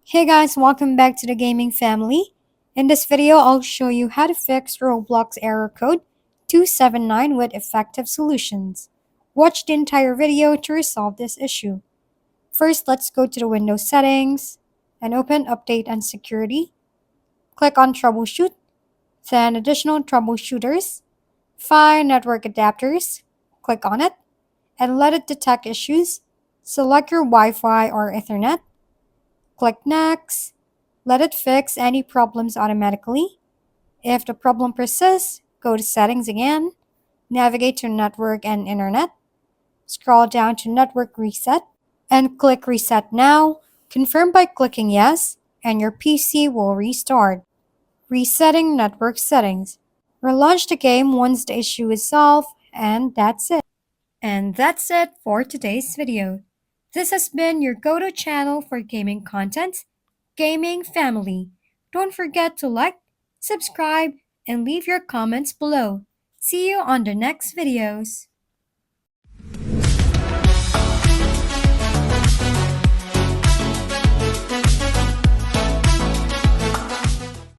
Hey guys, welcome back to the gaming family. In this video, I'll show you how to fix Roblox error code 279 with effective solutions. Watch the entire video to resolve this issue. First, let's go to the Windows settings and open Update and Security. Click on Troubleshoot, then Additional Troubleshooters. Find Network Adapters. Click on it and let it detect issues. Select your Wi-Fi or Ethernet. Click Next. Let it fix any problems automatically. If the problem persists, go to Settings again, navigate to Network and Internet, scroll down to Network Reset, and click Reset Now. Confirm by clicking Yes, and your PC will restart. Resetting network settings. Relaunch the game once the issue is solved, and that's it. And that's it for today's video. This has been your go-to channel for gaming content, Gaming Family. Don't forget to like, subscribe, and leave your comments below. See you on the next videos.